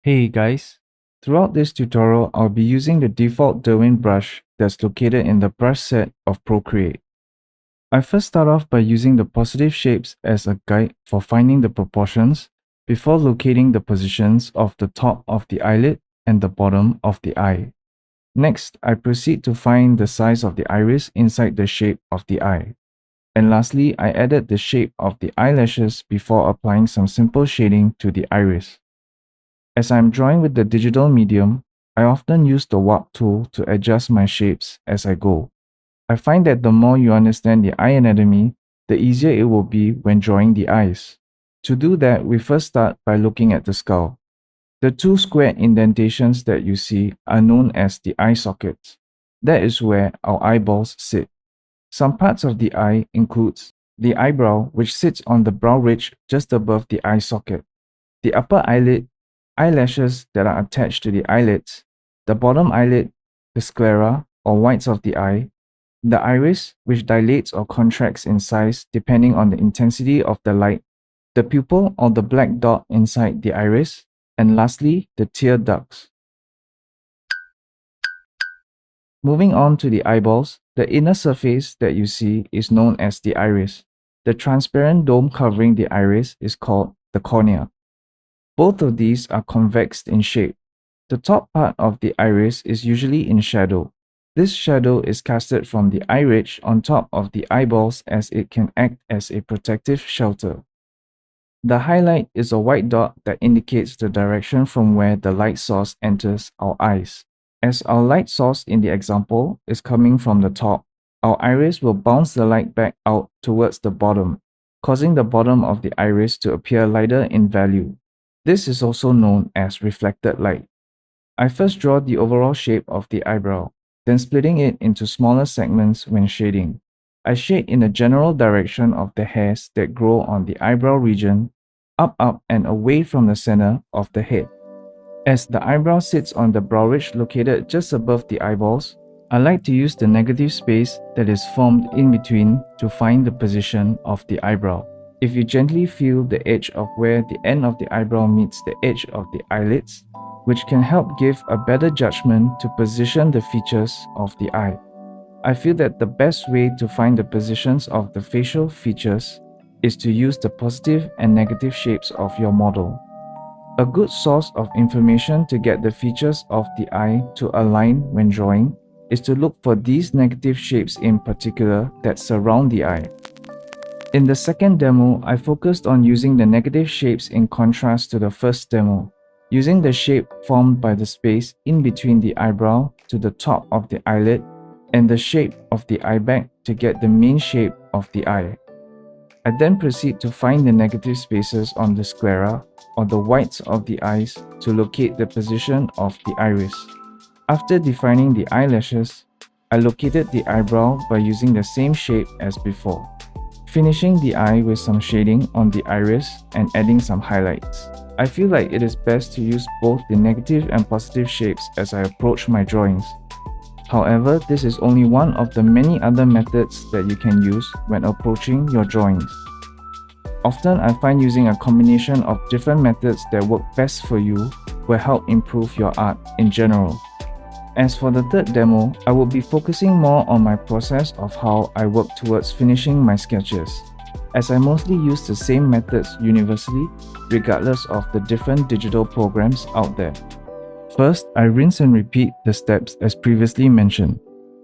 Hey guys, throughout this tutorial, I'll be using the default Derwent brush that's located in the brush set of Procreate. I first start off by using the positive shapes as a guide for finding the proportions before locating the positions of the top of the eyelid and the bottom of the eye. Next, I proceed to find the size of the iris inside the shape of the eye. And lastly, I added the shape of the eyelashes before applying some simple shading to the iris. As I'm drawing with the digital medium, I often use the warp tool to adjust my shapes as I go. I find that the more you understand the eye anatomy, the easier it will be when drawing the eyes. To do that, we first start by looking at the skull. The two square indentations that you see are known as the eye sockets. That is where our eyeballs sit. Some parts of the eye includes the eyebrow, which sits on the brow ridge just above the eye socket, the upper eyelid, eyelashes that are attached to the eyelids, the bottom eyelid, the sclera or whites of the eye, the iris, which dilates or contracts in size depending on the intensity of the light, the pupil or the black dot inside the iris, and lastly, the tear ducts. Moving on to the eyeballs, the inner surface that you see is known as the iris. The transparent dome covering the iris is called the cornea. Both of these are convex in shape. The top part of the iris is usually in shadow. This shadow is casted from the eye ridge on top of the eyeballs as it can act as a protective shelter. The highlight is a white dot that indicates the direction from where the light source enters our eyes. As our light source in the example is coming from the top, our iris will bounce the light back out towards the bottom, causing the bottom of the iris to appear lighter in value. This is also known as reflected light. I first draw the overall shape of the eyebrow, then splitting it into smaller segments when shading. I shade in the general direction of the hairs that grow on the eyebrow region, up and away from the center of the head. As the eyebrow sits on the brow ridge located just above the eyeballs, I like to use the negative space that is formed in between to find the position of the eyebrow. If you gently feel the edge of where the end of the eyebrow meets the edge of the eyelids, which can help give a better judgment to position the features of the eye. I feel that the best way to find the positions of the facial features is to use the positive and negative shapes of your model. A good source of information to get the features of the eye to align when drawing is to look for these negative shapes in particular that surround the eye. In the second demo, I focused on using the negative shapes in contrast to the first demo, using the shape formed by the space in between the eyebrow to the top of the eyelid and the shape of the eye bag to get the main shape of the eye. I then proceed to find the negative spaces on the sclera or the whites of the eyes to locate the position of the iris. After defining the eyelashes, I located the eyebrow by using the same shape as before, finishing the eye with some shading on the iris and adding some highlights. I feel like it is best to use both the negative and positive shapes as I approach my drawings. However, this is only one of the many other methods that you can use when approaching your drawings. Often, I find using a combination of different methods that work best for you will help improve your art in general. As for the third demo, I will be focusing more on my process of how I work towards finishing my sketches, as I mostly use the same methods universally, regardless of the different digital programs out there. First, I rinse and repeat the steps as previously mentioned,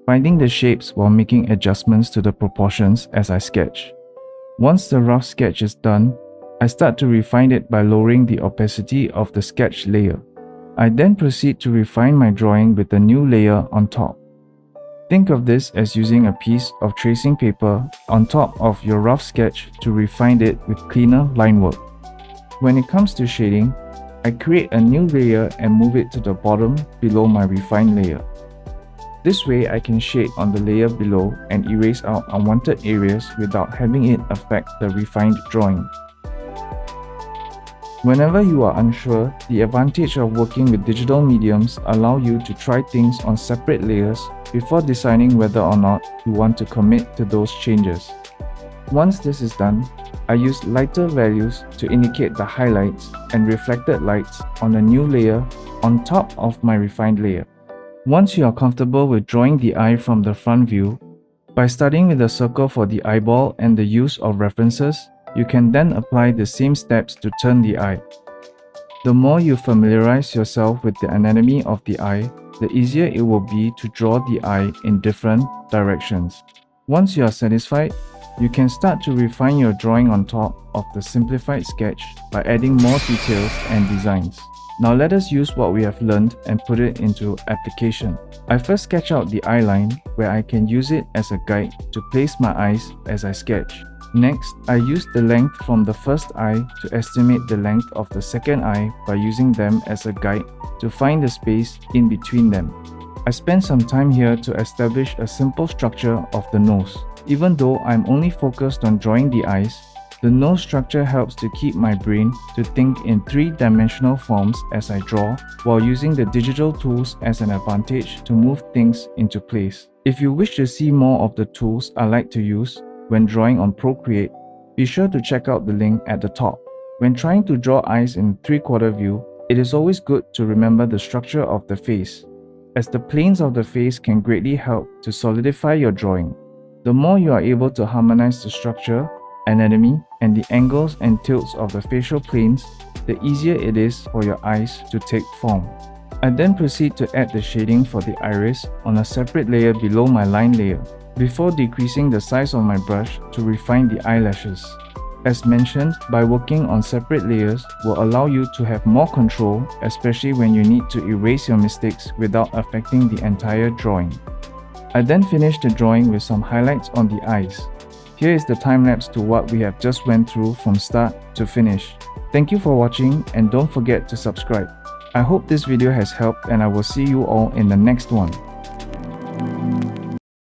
finding the shapes while making adjustments to the proportions as I sketch. Once the rough sketch is done, I start to refine it by lowering the opacity of the sketch layer. I then proceed to refine my drawing with a new layer on top. Think of this as using a piece of tracing paper on top of your rough sketch to refine it with cleaner line work. When it comes to shading, I create a new layer and move it to the bottom below my refined layer. This way I can shade on the layer below and erase out unwanted areas without having it affect the refined drawing. Whenever you are unsure, the advantage of working with digital mediums allow you to try things on separate layers before deciding whether or not you want to commit to those changes. Once this is done, I use lighter values to indicate the highlights and reflected lights on a new layer on top of my refined layer. Once you are comfortable with drawing the eye from the front view, by starting with a circle for the eyeball and the use of references, you can then apply the same steps to turn the eye. The more you familiarize yourself with the anatomy of the eye, the easier it will be to draw the eye in different directions. Once you are satisfied, you can start to refine your drawing on top of the simplified sketch by adding more details and designs. Now let us use what we have learned and put it into application. I first sketch out the eye line where I can use it as a guide to place my eyes as I sketch. Next, I use the length from the first eye to estimate the length of the second eye by using them as a guide to find the space in between them. I spent some time here to establish a simple structure of the nose. Even though I'm only focused on drawing the eyes, the nose structure helps to keep my brain to think in three-dimensional forms as I draw, while using the digital tools as an advantage to move things into place. If you wish to see more of the tools I like to use when drawing on Procreate, be sure to check out the link at the top. When trying to draw eyes in 3/4 view, it is always good to remember the structure of the face, as the planes of the face can greatly help to solidify your drawing. The more you are able to harmonize the structure, anatomy, and the angles and tilts of the facial planes, the easier it is for your eyes to take form. I then proceed to add the shading for the iris on a separate layer below my line layer, before decreasing the size of my brush to refine the eyelashes. As mentioned, by working on separate layers will allow you to have more control, especially when you need to erase your mistakes without affecting the entire drawing. I then finish the drawing with some highlights on the eyes. Here is the time lapse to what we have just went through from start to finish. Thank you for watching and don't forget to subscribe. I hope this video has helped and I will see you all in the next one.